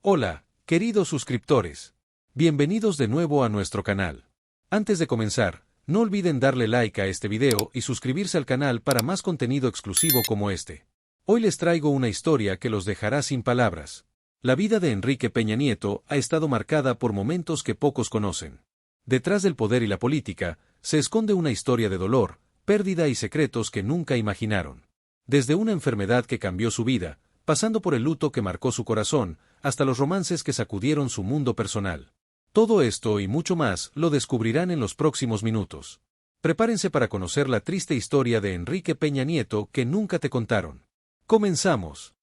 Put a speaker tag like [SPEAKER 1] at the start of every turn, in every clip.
[SPEAKER 1] Hola, queridos suscriptores. Bienvenidos de nuevo a nuestro canal. Antes de comenzar, no olviden darle like a este video y suscribirse al canal para más contenido exclusivo como este. Hoy les traigo una historia que los dejará sin palabras. La vida de Enrique Peña Nieto ha estado marcada por momentos que pocos conocen. Detrás del poder y la política, se esconde una historia de dolor, pérdida y secretos que nunca imaginaron. Desde una enfermedad que cambió su vida, pasando por el luto que marcó su corazón, hasta los romances que sacudieron su mundo personal. Todo esto y mucho más lo descubrirán en los próximos minutos. Prepárense para conocer la triste historia de Enrique Peña Nieto que nunca te contaron. ¡Comenzamos!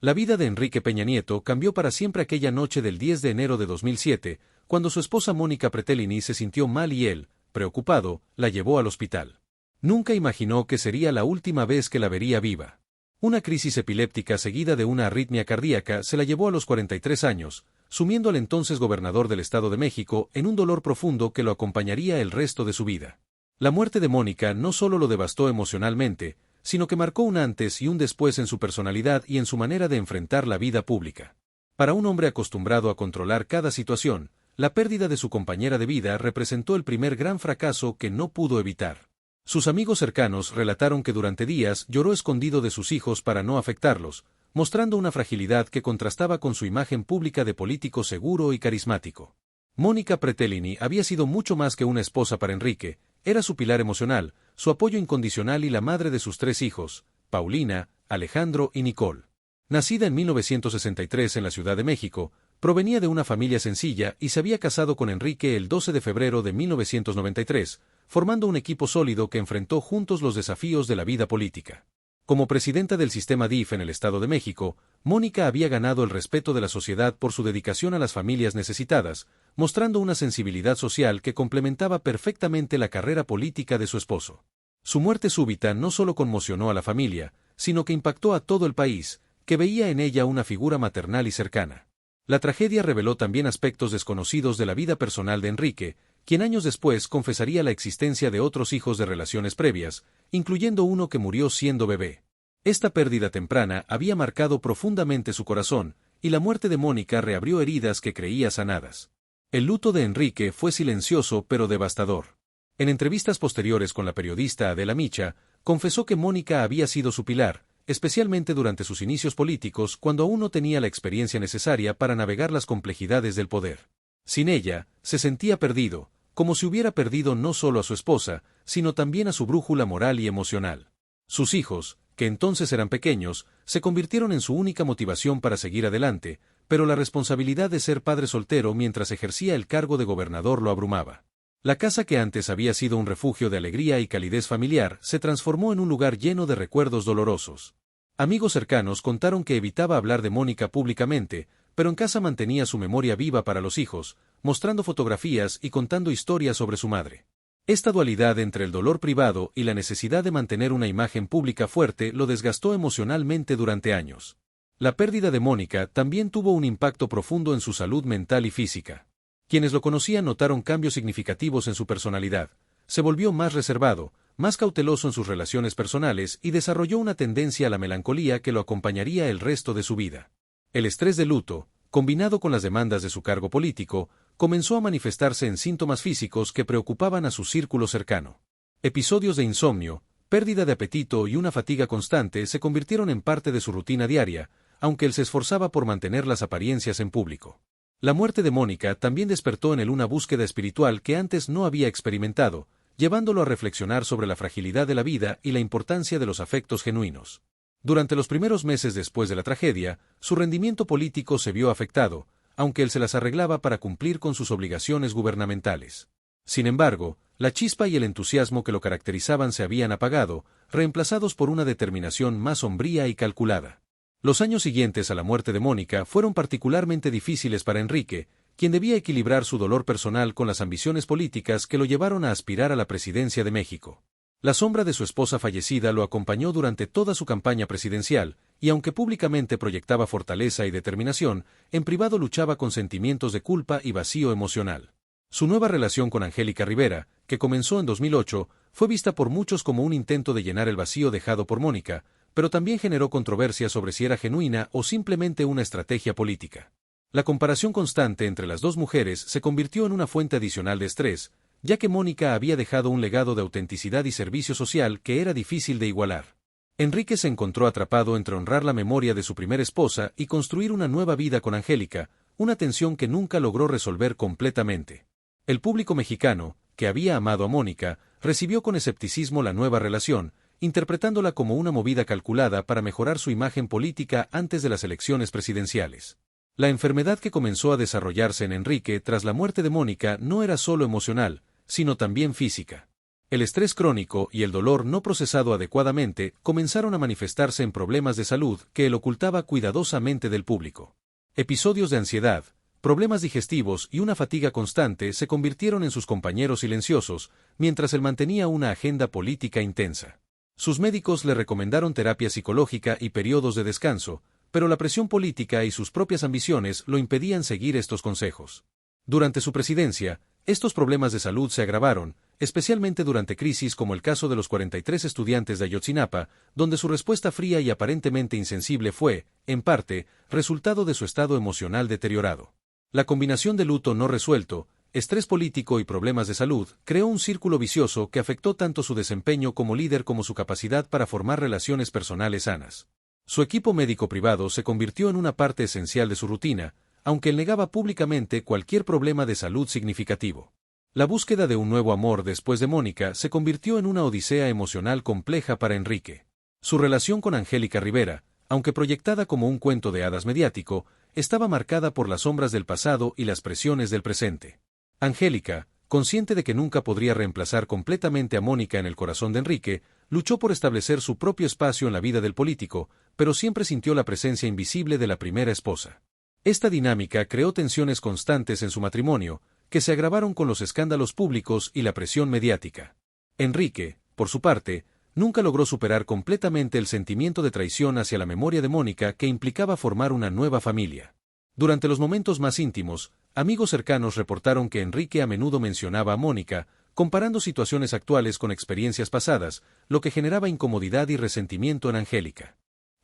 [SPEAKER 1] La vida de Enrique Peña Nieto cambió para siempre aquella noche del 10 de enero de 2007, cuando su esposa Mónica Pretelini se sintió mal y él, preocupado, la llevó al hospital. Nunca imaginó que sería la última vez que la vería viva. Una crisis epiléptica seguida de una arritmia cardíaca se la llevó a los 43 años, sumiendo al entonces gobernador del Estado de México en un dolor profundo que lo acompañaría el resto de su vida. La muerte de Mónica no solo lo devastó emocionalmente, sino que marcó un antes y un después en su personalidad y en su manera de enfrentar la vida pública. Para un hombre acostumbrado a controlar cada situación, la pérdida de su compañera de vida representó el primer gran fracaso que no pudo evitar. Sus amigos cercanos relataron que durante días lloró escondido de sus hijos para no afectarlos, mostrando una fragilidad que contrastaba con su imagen pública de político seguro y carismático. Mónica Pretelini había sido mucho más que una esposa para Enrique, era su pilar emocional, su apoyo incondicional y la madre de sus 3 hijos, Paulina, Alejandro y Nicole. Nacida en 1963 en la Ciudad de México, provenía de una familia sencilla y se había casado con Enrique el 12 de febrero de 1993, formando un equipo sólido que enfrentó juntos los desafíos de la vida política. Como presidenta del sistema DIF en el Estado de México, Mónica había ganado el respeto de la sociedad por su dedicación a las familias necesitadas, mostrando una sensibilidad social que complementaba perfectamente la carrera política de su esposo. Su muerte súbita no solo conmocionó a la familia, sino que impactó a todo el país, que veía en ella una figura maternal y cercana. La tragedia reveló también aspectos desconocidos de la vida personal de Enrique, quien años después confesaría la existencia de otros hijos de relaciones previas, incluyendo uno que murió siendo bebé. Esta pérdida temprana había marcado profundamente su corazón, y la muerte de Mónica reabrió heridas que creía sanadas. El luto de Enrique fue silencioso pero devastador. En entrevistas posteriores con la periodista Adela Micha, confesó que Mónica había sido su pilar, especialmente durante sus inicios políticos cuando aún no tenía la experiencia necesaria para navegar las complejidades del poder. Sin ella, se sentía perdido, como si hubiera perdido no solo a su esposa, sino también a su brújula moral y emocional. Sus hijos, que entonces eran pequeños, se convirtieron en su única motivación para seguir adelante, pero la responsabilidad de ser padre soltero mientras ejercía el cargo de gobernador lo abrumaba. La casa que antes había sido un refugio de alegría y calidez familiar se transformó en un lugar lleno de recuerdos dolorosos. Amigos cercanos contaron que evitaba hablar de Mónica públicamente, pero en casa mantenía su memoria viva para los hijos, mostrando fotografías y contando historias sobre su madre. Esta dualidad entre el dolor privado y la necesidad de mantener una imagen pública fuerte lo desgastó emocionalmente durante años. La pérdida de Mónica también tuvo un impacto profundo en su salud mental y física. Quienes lo conocían notaron cambios significativos en su personalidad. Se volvió más reservado, más cauteloso en sus relaciones personales y desarrolló una tendencia a la melancolía que lo acompañaría el resto de su vida. El estrés de luto, combinado con las demandas de su cargo político, comenzó a manifestarse en síntomas físicos que preocupaban a su círculo cercano. Episodios de insomnio, pérdida de apetito y una fatiga constante se convirtieron en parte de su rutina diaria, aunque él se esforzaba por mantener las apariencias en público. La muerte de Mónica también despertó en él una búsqueda espiritual que antes no había experimentado, llevándolo a reflexionar sobre la fragilidad de la vida y la importancia de los afectos genuinos. Durante los primeros meses después de la tragedia, su rendimiento político se vio afectado, aunque él se las arreglaba para cumplir con sus obligaciones gubernamentales. Sin embargo, la chispa y el entusiasmo que lo caracterizaban se habían apagado, reemplazados por una determinación más sombría y calculada. Los años siguientes a la muerte de Mónica fueron particularmente difíciles para Enrique, quien debía equilibrar su dolor personal con las ambiciones políticas que lo llevaron a aspirar a la presidencia de México. La sombra de su esposa fallecida lo acompañó durante toda su campaña presidencial, y aunque públicamente proyectaba fortaleza y determinación, en privado luchaba con sentimientos de culpa y vacío emocional. Su nueva relación con Angélica Rivera, que comenzó en 2008, fue vista por muchos como un intento de llenar el vacío dejado por Mónica, pero también generó controversia sobre si era genuina o simplemente una estrategia política. La comparación constante entre las dos mujeres se convirtió en una fuente adicional de estrés, ya que Mónica había dejado un legado de autenticidad y servicio social que era difícil de igualar. Enrique se encontró atrapado entre honrar la memoria de su primera esposa y construir una nueva vida con Angélica, una tensión que nunca logró resolver completamente. El público mexicano, que había amado a Mónica, recibió con escepticismo la nueva relación, interpretándola como una movida calculada para mejorar su imagen política antes de las elecciones presidenciales. La enfermedad que comenzó a desarrollarse en Enrique tras la muerte de Mónica no era solo emocional, sino también física. El estrés crónico y el dolor no procesado adecuadamente comenzaron a manifestarse en problemas de salud que él ocultaba cuidadosamente del público. Episodios de ansiedad, problemas digestivos y una fatiga constante se convirtieron en sus compañeros silenciosos, mientras él mantenía una agenda política intensa. Sus médicos le recomendaron terapia psicológica y periodos de descanso, pero la presión política y sus propias ambiciones lo impedían seguir estos consejos. Durante su presidencia, estos problemas de salud se agravaron, especialmente durante crisis como el caso de los 43 estudiantes de Ayotzinapa, donde su respuesta fría y aparentemente insensible fue, en parte, resultado de su estado emocional deteriorado. La combinación de luto no resuelto, estrés político y problemas de salud creó un círculo vicioso que afectó tanto su desempeño como líder como su capacidad para formar relaciones personales sanas. Su equipo médico privado se convirtió en una parte esencial de su rutina, aunque él negaba públicamente cualquier problema de salud significativo. La búsqueda de un nuevo amor después de Mónica se convirtió en una odisea emocional compleja para Enrique. Su relación con Angélica Rivera, aunque proyectada como un cuento de hadas mediático, estaba marcada por las sombras del pasado y las presiones del presente. Angélica, consciente de que nunca podría reemplazar completamente a Mónica en el corazón de Enrique, luchó por establecer su propio espacio en la vida del político, pero siempre sintió la presencia invisible de la primera esposa. Esta dinámica creó tensiones constantes en su matrimonio, que se agravaron con los escándalos públicos y la presión mediática. Enrique, por su parte, nunca logró superar completamente el sentimiento de traición hacia la memoria de Mónica que implicaba formar una nueva familia. Durante los momentos más íntimos, amigos cercanos reportaron que Enrique a menudo mencionaba a Mónica, comparando situaciones actuales con experiencias pasadas, lo que generaba incomodidad y resentimiento en Angélica.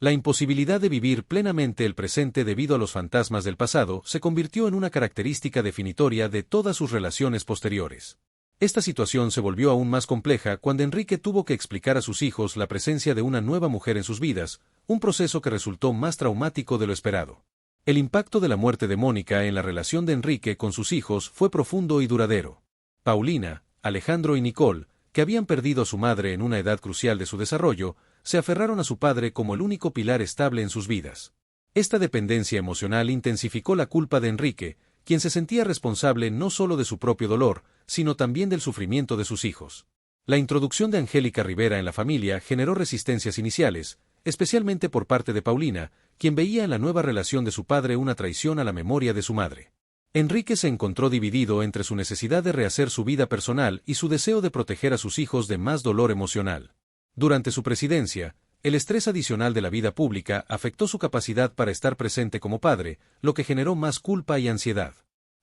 [SPEAKER 1] La imposibilidad de vivir plenamente el presente debido a los fantasmas del pasado se convirtió en una característica definitoria de todas sus relaciones posteriores. Esta situación se volvió aún más compleja cuando Enrique tuvo que explicar a sus hijos la presencia de una nueva mujer en sus vidas, un proceso que resultó más traumático de lo esperado. El impacto de la muerte de Mónica en la relación de Enrique con sus hijos fue profundo y duradero. Paulina, Alejandro y Nicole, que habían perdido a su madre en una edad crucial de su desarrollo, se aferraron a su padre como el único pilar estable en sus vidas. Esta dependencia emocional intensificó la culpa de Enrique, quien se sentía responsable no solo de su propio dolor, sino también del sufrimiento de sus hijos. La introducción de Angélica Rivera en la familia generó resistencias iniciales, especialmente por parte de Paulina, quien veía en la nueva relación de su padre una traición a la memoria de su madre. Enrique se encontró dividido entre su necesidad de rehacer su vida personal y su deseo de proteger a sus hijos de más dolor emocional. Durante su presidencia, el estrés adicional de la vida pública afectó su capacidad para estar presente como padre, lo que generó más culpa y ansiedad.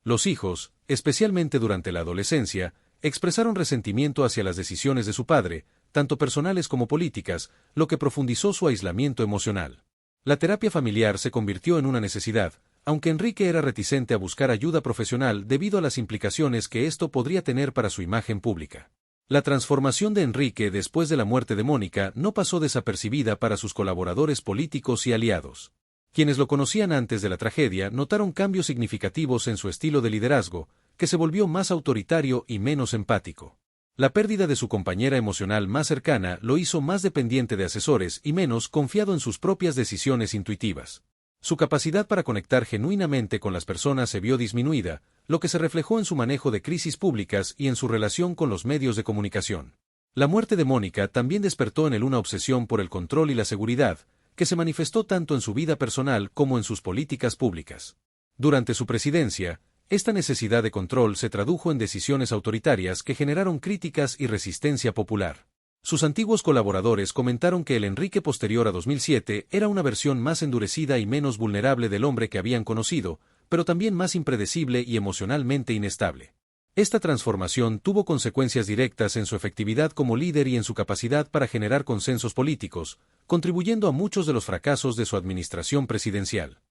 [SPEAKER 1] Los hijos, especialmente durante la adolescencia, expresaron resentimiento hacia las decisiones de su padre, tanto personales como políticas, lo que profundizó su aislamiento emocional. La terapia familiar se convirtió en una necesidad, aunque Enrique era reticente a buscar ayuda profesional debido a las implicaciones que esto podría tener para su imagen pública. La transformación de Enrique después de la muerte de Mónica no pasó desapercibida para sus colaboradores políticos y aliados. Quienes lo conocían antes de la tragedia notaron cambios significativos en su estilo de liderazgo, que se volvió más autoritario y menos empático. La pérdida de su compañera emocional más cercana lo hizo más dependiente de asesores y menos confiado en sus propias decisiones intuitivas. Su capacidad para conectar genuinamente con las personas se vio disminuida, lo que se reflejó en su manejo de crisis públicas y en su relación con los medios de comunicación. La muerte de Mónica también despertó en él una obsesión por el control y la seguridad, que se manifestó tanto en su vida personal como en sus políticas públicas. Durante su presidencia, esta necesidad de control se tradujo en decisiones autoritarias que generaron críticas y resistencia popular. Sus antiguos colaboradores comentaron que el Enrique posterior a 2007 era una versión más endurecida y menos vulnerable del hombre que habían conocido, pero también más impredecible y emocionalmente inestable. Esta transformación tuvo consecuencias directas en su efectividad como líder y en su capacidad para generar consensos políticos, contribuyendo a muchos de los fracasos de su administración presidencial.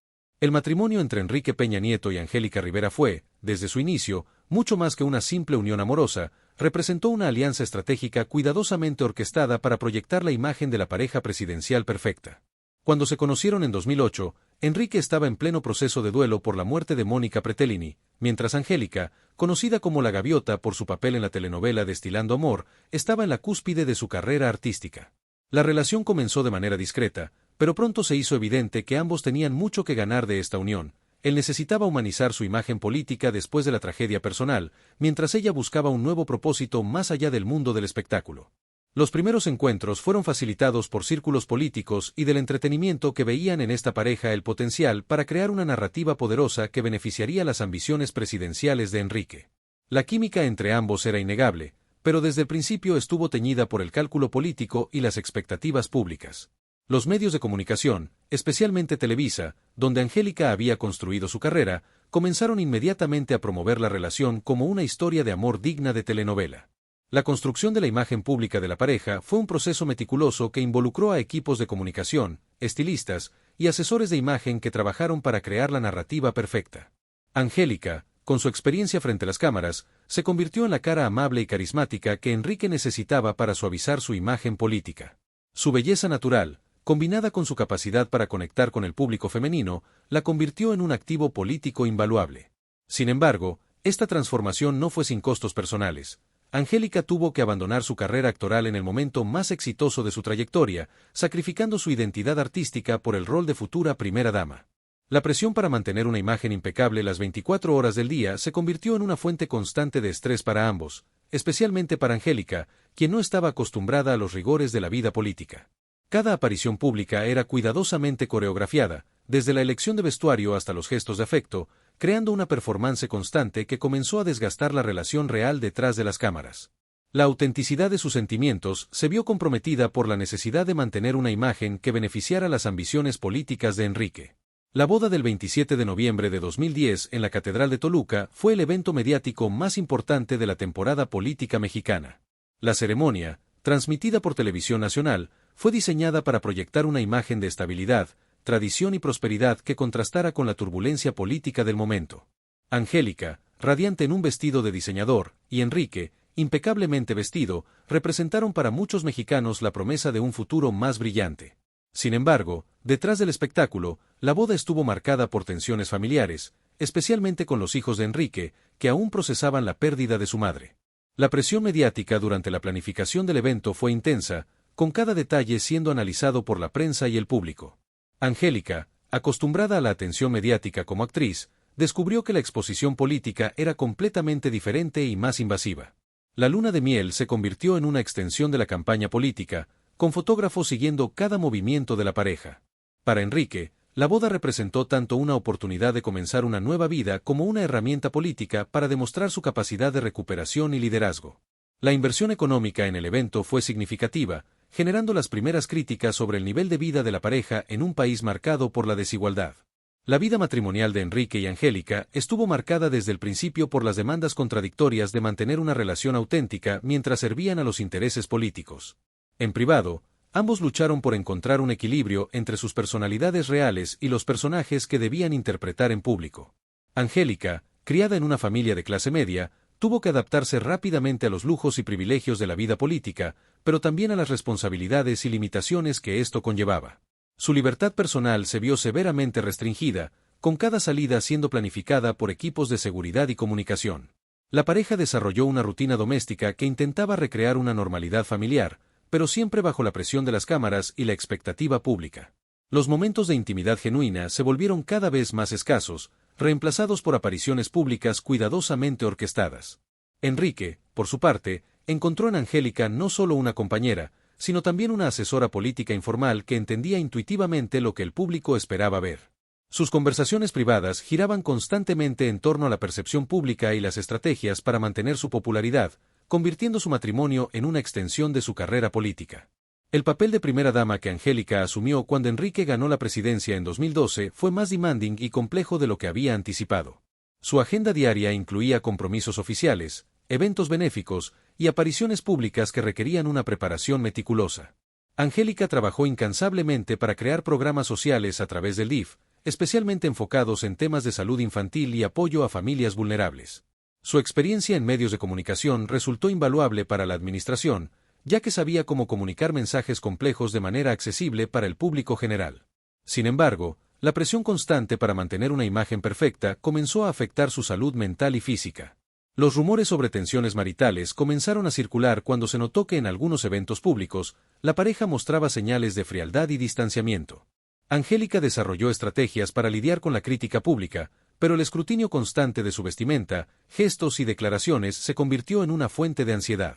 [SPEAKER 1] El matrimonio entre Enrique Peña Nieto y Angélica Rivera fue, desde su inicio, mucho más que una simple unión amorosa, representó una alianza estratégica cuidadosamente orquestada para proyectar la imagen de la pareja presidencial perfecta. Cuando se conocieron en 2008, Enrique estaba en pleno proceso de duelo por la muerte de Mónica Pretelini, mientras Angélica, conocida como La Gaviota por su papel en la telenovela Destilando Amor, estaba en la cúspide de su carrera artística. La relación comenzó de manera discreta, pero pronto se hizo evidente que ambos tenían mucho que ganar de esta unión. Él necesitaba humanizar su imagen política después de la tragedia personal, mientras ella buscaba un nuevo propósito más allá del mundo del espectáculo. Los primeros encuentros fueron facilitados por círculos políticos y del entretenimiento que veían en esta pareja el potencial para crear una narrativa poderosa que beneficiaría las ambiciones presidenciales de Enrique. La química entre ambos era innegable, pero desde el principio estuvo teñida por el cálculo político y las expectativas públicas. Los medios de comunicación, especialmente Televisa, donde Angélica había construido su carrera, comenzaron inmediatamente a promover la relación como una historia de amor digna de telenovela. La construcción de la imagen pública de la pareja fue un proceso meticuloso que involucró a equipos de comunicación, estilistas y asesores de imagen que trabajaron para crear la narrativa perfecta. Angélica, con su experiencia frente a las cámaras, se convirtió en la cara amable y carismática que Enrique necesitaba para suavizar su imagen política. Su belleza natural, combinada con su capacidad para conectar con el público femenino, la convirtió en un activo político invaluable. Sin embargo, esta transformación no fue sin costos personales. Angélica tuvo que abandonar su carrera actoral en el momento más exitoso de su trayectoria, sacrificando su identidad artística por el rol de futura primera dama. La presión para mantener una imagen impecable las 24 horas del día se convirtió en una fuente constante de estrés para ambos, especialmente para Angélica, quien no estaba acostumbrada a los rigores de la vida política. Cada aparición pública era cuidadosamente coreografiada, desde la elección de vestuario hasta los gestos de afecto, creando una performance constante que comenzó a desgastar la relación real detrás de las cámaras. La autenticidad de sus sentimientos se vio comprometida por la necesidad de mantener una imagen que beneficiara las ambiciones políticas de Enrique. La boda del 27 de noviembre de 2010 en la Catedral de Toluca fue el evento mediático más importante de la temporada política mexicana. La ceremonia, transmitida por Televisión Nacional, fue diseñada para proyectar una imagen de estabilidad, tradición y prosperidad que contrastara con la turbulencia política del momento. Angélica, radiante en un vestido de diseñador, y Enrique, impecablemente vestido, representaron para muchos mexicanos la promesa de un futuro más brillante. Sin embargo, detrás del espectáculo, la boda estuvo marcada por tensiones familiares, especialmente con los hijos de Enrique, que aún procesaban la pérdida de su madre. La presión mediática durante la planificación del evento fue intensa, con cada detalle siendo analizado por la prensa y el público. Angélica, acostumbrada a la atención mediática como actriz, descubrió que la exposición política era completamente diferente y más invasiva. La luna de miel se convirtió en una extensión de la campaña política, con fotógrafos siguiendo cada movimiento de la pareja. Para Enrique, la boda representó tanto una oportunidad de comenzar una nueva vida como una herramienta política para demostrar su capacidad de recuperación y liderazgo. La inversión económica en el evento fue significativa, generando las primeras críticas sobre el nivel de vida de la pareja en un país marcado por la desigualdad. La vida matrimonial de Enrique y Angélica estuvo marcada desde el principio por las demandas contradictorias de mantener una relación auténtica mientras servían a los intereses políticos. En privado, ambos lucharon por encontrar un equilibrio entre sus personalidades reales y los personajes que debían interpretar en público. Angélica, criada en una familia de clase media, tuvo que adaptarse rápidamente a los lujos y privilegios de la vida política, pero también a las responsabilidades y limitaciones que esto conllevaba. Su libertad personal se vio severamente restringida, con cada salida siendo planificada por equipos de seguridad y comunicación. La pareja desarrolló una rutina doméstica que intentaba recrear una normalidad familiar, pero siempre bajo la presión de las cámaras y la expectativa pública. Los momentos de intimidad genuina se volvieron cada vez más escasos, reemplazados por apariciones públicas cuidadosamente orquestadas. Enrique, por su parte, encontró en Angélica no solo una compañera, sino también una asesora política informal que entendía intuitivamente lo que el público esperaba ver. Sus conversaciones privadas giraban constantemente en torno a la percepción pública y las estrategias para mantener su popularidad, convirtiendo su matrimonio en una extensión de su carrera política. El papel de primera dama que Angélica asumió cuando Enrique ganó la presidencia en 2012 fue más demanding y complejo de lo que había anticipado. Su agenda diaria incluía compromisos oficiales, eventos benéficos y apariciones públicas que requerían una preparación meticulosa. Angélica trabajó incansablemente para crear programas sociales a través del DIF, especialmente enfocados en temas de salud infantil y apoyo a familias vulnerables. Su experiencia en medios de comunicación resultó invaluable para la administración, ya que sabía cómo comunicar mensajes complejos de manera accesible para el público general. Sin embargo, la presión constante para mantener una imagen perfecta comenzó a afectar su salud mental y física. Los rumores sobre tensiones maritales comenzaron a circular cuando se notó que en algunos eventos públicos, la pareja mostraba señales de frialdad y distanciamiento. Angélica desarrolló estrategias para lidiar con la crítica pública, pero el escrutinio constante de su vestimenta, gestos y declaraciones se convirtió en una fuente de ansiedad.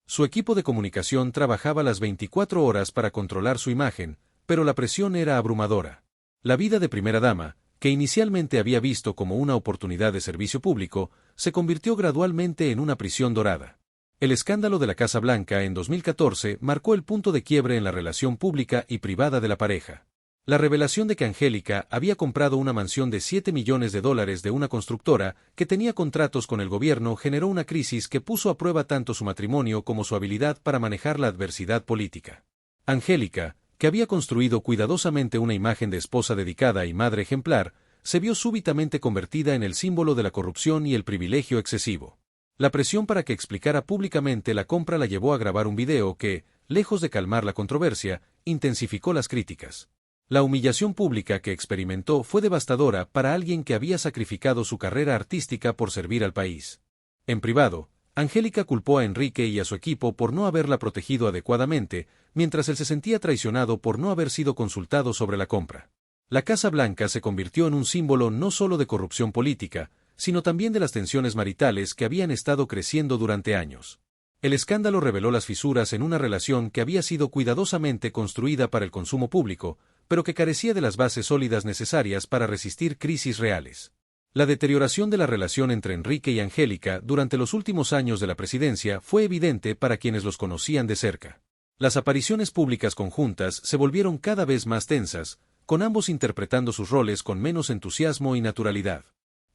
[SPEAKER 1] Su equipo de comunicación trabajaba las 24 horas para controlar su imagen, pero la presión era abrumadora. La vida de primera dama, que inicialmente había visto como una oportunidad de servicio público, se convirtió gradualmente en una prisión dorada. El escándalo de la Casa Blanca en 2014 marcó el punto de quiebre en la relación pública y privada de la pareja. La revelación de que Angélica había comprado una mansión de $7 millones de una constructora que tenía contratos con el gobierno generó una crisis que puso a prueba tanto su matrimonio como su habilidad para manejar la adversidad política. Angélica, que había construido cuidadosamente una imagen de esposa dedicada y madre ejemplar, se vio súbitamente convertida en el símbolo de la corrupción y el privilegio excesivo. La presión para que explicara públicamente la compra la llevó a grabar un video que, lejos de calmar la controversia, intensificó las críticas. La humillación pública que experimentó fue devastadora para alguien que había sacrificado su carrera artística por servir al país. En privado, Angélica culpó a Enrique y a su equipo por no haberla protegido adecuadamente, mientras él se sentía traicionado por no haber sido consultado sobre la compra. La Casa Blanca se convirtió en un símbolo no solo de corrupción política, sino también de las tensiones maritales que habían estado creciendo durante años. El escándalo reveló las fisuras en una relación que había sido cuidadosamente construida para el consumo público, pero que carecía de las bases sólidas necesarias para resistir crisis reales. La deterioración de la relación entre Enrique y Angélica durante los últimos años de la presidencia fue evidente para quienes los conocían de cerca. Las apariciones públicas conjuntas se volvieron cada vez más tensas, con ambos interpretando sus roles con menos entusiasmo y naturalidad.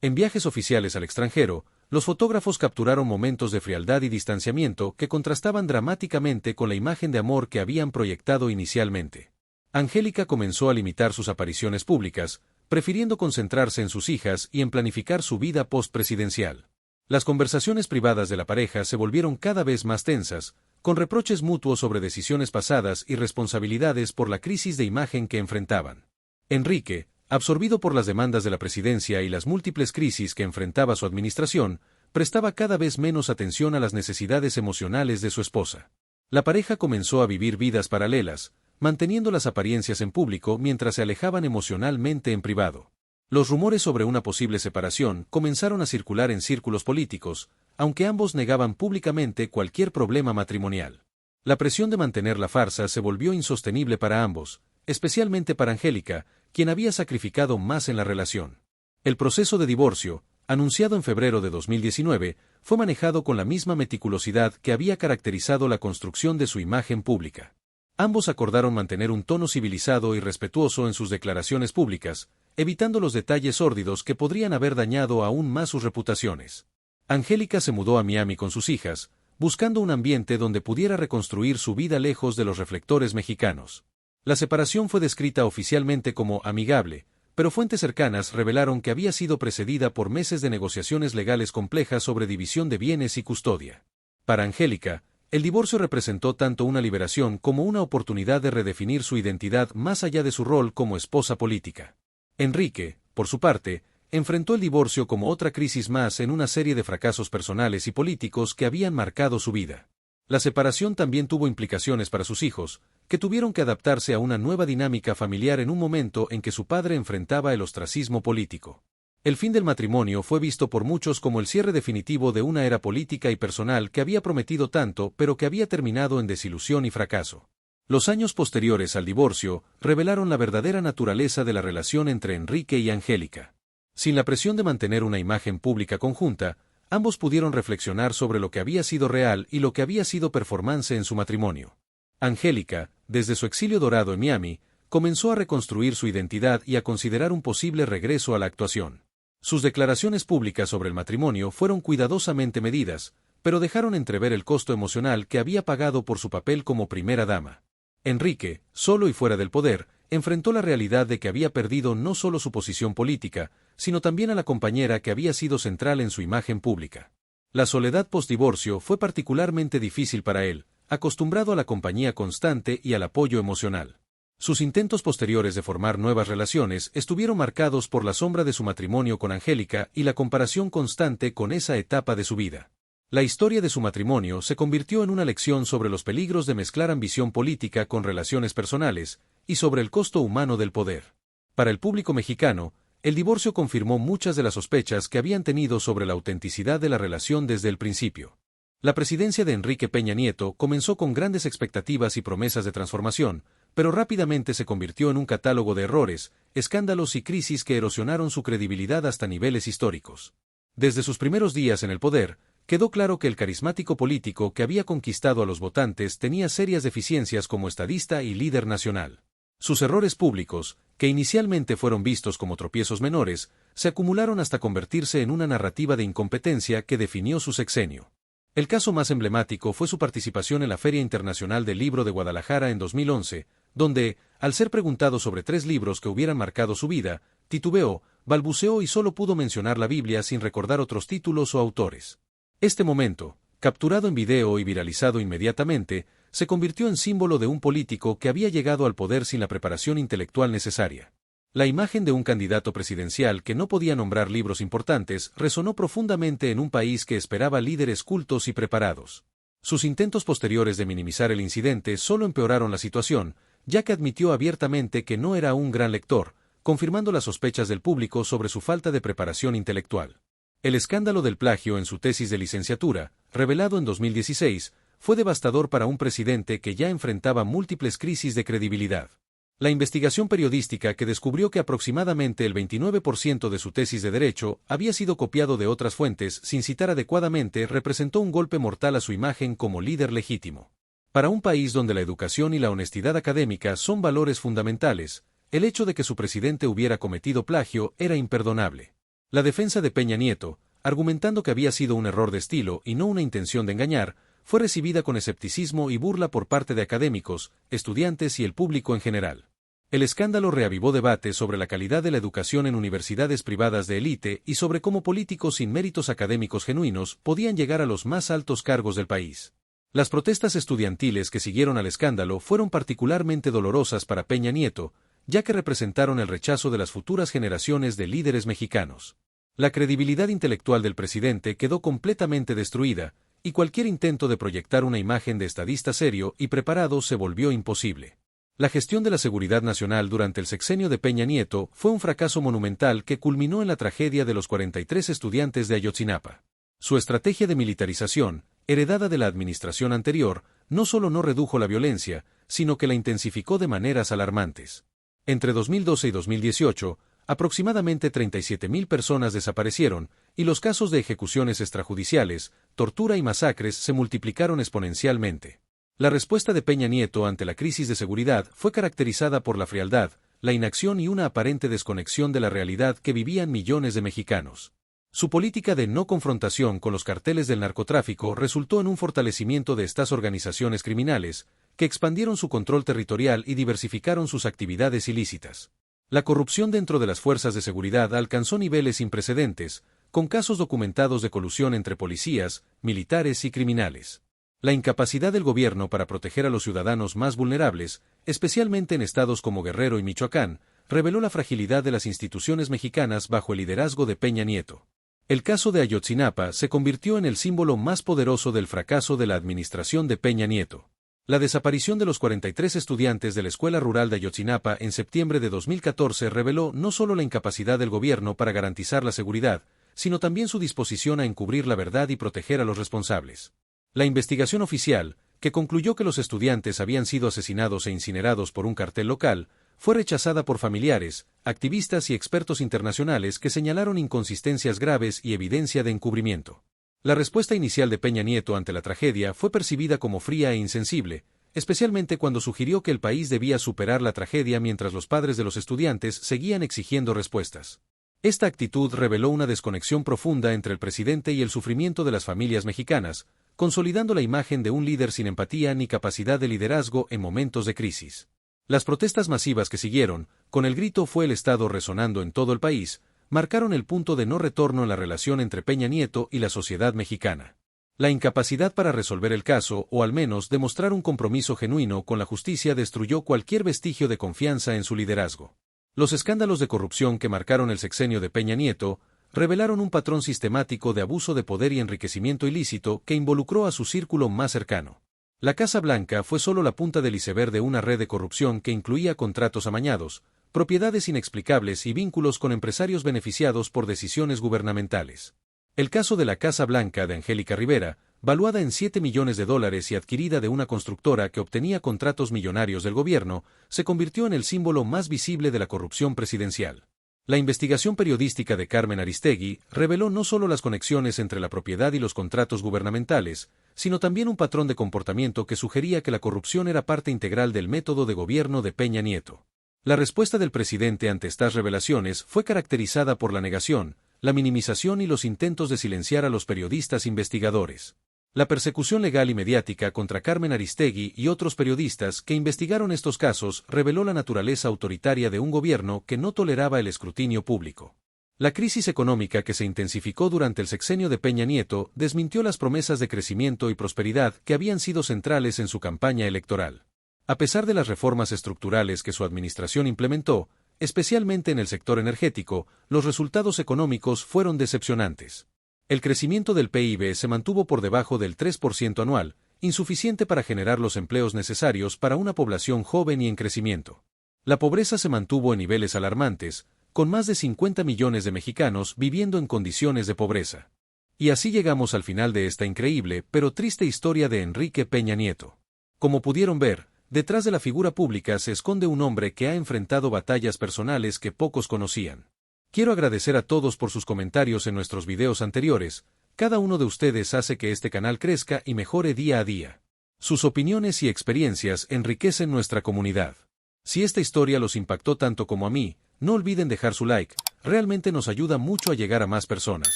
[SPEAKER 1] En viajes oficiales al extranjero, los fotógrafos capturaron momentos de frialdad y distanciamiento que contrastaban dramáticamente con la imagen de amor que habían proyectado inicialmente. Angélica comenzó a limitar sus apariciones públicas, prefiriendo concentrarse en sus hijas y en planificar su vida postpresidencial. Las conversaciones privadas de la pareja se volvieron cada vez más tensas, con reproches mutuos sobre decisiones pasadas y responsabilidades por la crisis de imagen que enfrentaban. Enrique, absorbido por las demandas de la presidencia y las múltiples crisis que enfrentaba su administración, prestaba cada vez menos atención a las necesidades emocionales de su esposa. La pareja comenzó a vivir vidas paralelas, manteniendo las apariencias en público mientras se alejaban emocionalmente en privado. Los rumores sobre una posible separación comenzaron a circular en círculos políticos, aunque ambos negaban públicamente cualquier problema matrimonial. La presión de mantener la farsa se volvió insostenible para ambos, especialmente para Angélica, quien había sacrificado más en la relación. El proceso de divorcio, anunciado en febrero de 2019, fue manejado con la misma meticulosidad que había caracterizado la construcción de su imagen pública. Ambos acordaron mantener un tono civilizado y respetuoso en sus declaraciones públicas, evitando los detalles sórdidos que podrían haber dañado aún más sus reputaciones. Angélica se mudó a Miami con sus hijas, buscando un ambiente donde pudiera reconstruir su vida lejos de los reflectores mexicanos. La separación fue descrita oficialmente como amigable, pero fuentes cercanas revelaron que había sido precedida por meses de negociaciones legales complejas sobre división de bienes y custodia. Para Angélica, el divorcio representó tanto una liberación como una oportunidad de redefinir su identidad más allá de su rol como esposa política. Enrique, por su parte, enfrentó el divorcio como otra crisis más en una serie de fracasos personales y políticos que habían marcado su vida. La separación también tuvo implicaciones para sus hijos, que tuvieron que adaptarse a una nueva dinámica familiar en un momento en que su padre enfrentaba el ostracismo político. El fin del matrimonio fue visto por muchos como el cierre definitivo de una era política y personal que había prometido tanto pero que había terminado en desilusión y fracaso. Los años posteriores al divorcio revelaron la verdadera naturaleza de la relación entre Enrique y Angélica. Sin la presión de mantener una imagen pública conjunta, ambos pudieron reflexionar sobre lo que había sido real y lo que había sido performance en su matrimonio. Angélica, desde su exilio dorado en Miami, comenzó a reconstruir su identidad y a considerar un posible regreso a la actuación. Sus declaraciones públicas sobre el matrimonio fueron cuidadosamente medidas, pero dejaron entrever el costo emocional que había pagado por su papel como primera dama. Enrique, solo y fuera del poder, enfrentó la realidad de que había perdido no solo su posición política, sino también a la compañera que había sido central en su imagen pública. La soledad postdivorcio fue particularmente difícil para él, acostumbrado a la compañía constante y al apoyo emocional. Sus intentos posteriores de formar nuevas relaciones estuvieron marcados por la sombra de su matrimonio con Angélica y la comparación constante con esa etapa de su vida. La historia de su matrimonio se convirtió en una lección sobre los peligros de mezclar ambición política con relaciones personales, y sobre el costo humano del poder. Para el público mexicano, el divorcio confirmó muchas de las sospechas que habían tenido sobre la autenticidad de la relación desde el principio. La presidencia de Enrique Peña Nieto comenzó con grandes expectativas y promesas de transformación, pero rápidamente se convirtió en un catálogo de errores, escándalos y crisis que erosionaron su credibilidad hasta niveles históricos. Desde sus primeros días en el poder, quedó claro que el carismático político que había conquistado a los votantes tenía serias deficiencias como estadista y líder nacional. Sus errores públicos, que inicialmente fueron vistos como tropiezos menores, se acumularon hasta convertirse en una narrativa de incompetencia que definió su sexenio. El caso más emblemático fue su participación en la Feria Internacional del Libro de Guadalajara en 2011, donde, al ser preguntado sobre 3 libros que hubieran marcado su vida, titubeó, balbuceó y solo pudo mencionar la Biblia sin recordar otros títulos o autores. Este momento, capturado en video y viralizado inmediatamente, se convirtió en símbolo de un político que había llegado al poder sin la preparación intelectual necesaria. La imagen de un candidato presidencial que no podía nombrar libros importantes resonó profundamente en un país que esperaba líderes cultos y preparados. Sus intentos posteriores de minimizar el incidente solo empeoraron la situación, ya que admitió abiertamente que no era un gran lector, confirmando las sospechas del público sobre su falta de preparación intelectual. El escándalo del plagio en su tesis de licenciatura, revelado en 2016, fue devastador para un presidente que ya enfrentaba múltiples crisis de credibilidad. La investigación periodística que descubrió que aproximadamente el 29% de su tesis de derecho había sido copiado de otras fuentes sin citar adecuadamente representó un golpe mortal a su imagen como líder legítimo. Para un país donde la educación y la honestidad académica son valores fundamentales, el hecho de que su presidente hubiera cometido plagio era imperdonable. La defensa de Peña Nieto, argumentando que había sido un error de estilo y no una intención de engañar, fue recibida con escepticismo y burla por parte de académicos, estudiantes y el público en general. El escándalo reavivó debates sobre la calidad de la educación en universidades privadas de élite y sobre cómo políticos sin méritos académicos genuinos podían llegar a los más altos cargos del país. Las protestas estudiantiles que siguieron al escándalo fueron particularmente dolorosas para Peña Nieto, ya que representaron el rechazo de las futuras generaciones de líderes mexicanos. La credibilidad intelectual del presidente quedó completamente destruida, y cualquier intento de proyectar una imagen de estadista serio y preparado se volvió imposible. La gestión de la seguridad nacional durante el sexenio de Peña Nieto fue un fracaso monumental que culminó en la tragedia de los 43 estudiantes de Ayotzinapa. Su estrategia de militarización, heredada de la administración anterior, no solo no redujo la violencia, sino que la intensificó de maneras alarmantes. Entre 2012 y 2018, aproximadamente 37.000 personas desaparecieron, y los casos de ejecuciones extrajudiciales, tortura y masacres se multiplicaron exponencialmente. La respuesta de Peña Nieto ante la crisis de seguridad fue caracterizada por la frialdad, la inacción y una aparente desconexión de la realidad que vivían millones de mexicanos. Su política de no confrontación con los carteles del narcotráfico resultó en un fortalecimiento de estas organizaciones criminales, que expandieron su control territorial y diversificaron sus actividades ilícitas. La corrupción dentro de las fuerzas de seguridad alcanzó niveles sin precedentes, con casos documentados de colusión entre policías, militares y criminales. La incapacidad del gobierno para proteger a los ciudadanos más vulnerables, especialmente en estados como Guerrero y Michoacán, reveló la fragilidad de las instituciones mexicanas bajo el liderazgo de Peña Nieto. El caso de Ayotzinapa se convirtió en el símbolo más poderoso del fracaso de la administración de Peña Nieto. La desaparición de los 43 estudiantes de la Escuela Rural de Ayotzinapa en septiembre de 2014 reveló no solo la incapacidad del gobierno para garantizar la seguridad, sino también su disposición a encubrir la verdad y proteger a los responsables. La investigación oficial, que concluyó que los estudiantes habían sido asesinados e incinerados por un cartel local, fue rechazada por familiares, activistas y expertos internacionales que señalaron inconsistencias graves y evidencia de encubrimiento. La respuesta inicial de Peña Nieto ante la tragedia fue percibida como fría e insensible, especialmente cuando sugirió que el país debía superar la tragedia mientras los padres de los estudiantes seguían exigiendo respuestas. Esta actitud reveló una desconexión profunda entre el presidente y el sufrimiento de las familias mexicanas, consolidando la imagen de un líder sin empatía ni capacidad de liderazgo en momentos de crisis. Las protestas masivas que siguieron, con el grito "Fue el Estado" resonando en todo el país, marcaron el punto de no retorno en la relación entre Peña Nieto y la sociedad mexicana. La incapacidad para resolver el caso, o al menos demostrar un compromiso genuino con la justicia, destruyó cualquier vestigio de confianza en su liderazgo. Los escándalos de corrupción que marcaron el sexenio de Peña Nieto revelaron un patrón sistemático de abuso de poder y enriquecimiento ilícito que involucró a su círculo más cercano. La Casa Blanca fue solo la punta del iceberg de una red de corrupción que incluía contratos amañados, propiedades inexplicables y vínculos con empresarios beneficiados por decisiones gubernamentales. El caso de la Casa Blanca de Angélica Rivera, valuada en $7 millones y adquirida de una constructora que obtenía contratos millonarios del gobierno, se convirtió en el símbolo más visible de la corrupción presidencial. La investigación periodística de Carmen Aristegui reveló no solo las conexiones entre la propiedad y los contratos gubernamentales, sino también un patrón de comportamiento que sugería que la corrupción era parte integral del método de gobierno de Peña Nieto. La respuesta del presidente ante estas revelaciones fue caracterizada por la negación, la minimización y los intentos de silenciar a los periodistas investigadores. La persecución legal y mediática contra Carmen Aristegui y otros periodistas que investigaron estos casos reveló la naturaleza autoritaria de un gobierno que no toleraba el escrutinio público. La crisis económica que se intensificó durante el sexenio de Peña Nieto desmintió las promesas de crecimiento y prosperidad que habían sido centrales en su campaña electoral. A pesar de las reformas estructurales que su administración implementó, especialmente en el sector energético, los resultados económicos fueron decepcionantes. El crecimiento del PIB se mantuvo por debajo del 3% anual, insuficiente para generar los empleos necesarios para una población joven y en crecimiento. La pobreza se mantuvo en niveles alarmantes, con más de 50 millones de mexicanos viviendo en condiciones de pobreza. Y así llegamos al final de esta increíble pero triste historia de Enrique Peña Nieto. Como pudieron ver, detrás de la figura pública se esconde un hombre que ha enfrentado batallas personales que pocos conocían. Quiero agradecer a todos por sus comentarios en nuestros videos anteriores. Cada uno de ustedes hace que este canal crezca y mejore día a día. Sus opiniones y experiencias enriquecen nuestra comunidad. Si esta historia los impactó tanto como a mí, no olviden dejar su like, realmente nos ayuda mucho a llegar a más personas.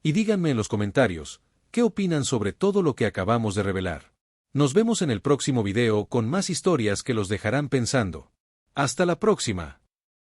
[SPEAKER 1] Y díganme en los comentarios, ¿qué opinan sobre todo lo que acabamos de revelar? Nos vemos en el próximo video con más historias que los dejarán pensando. ¡Hasta la próxima!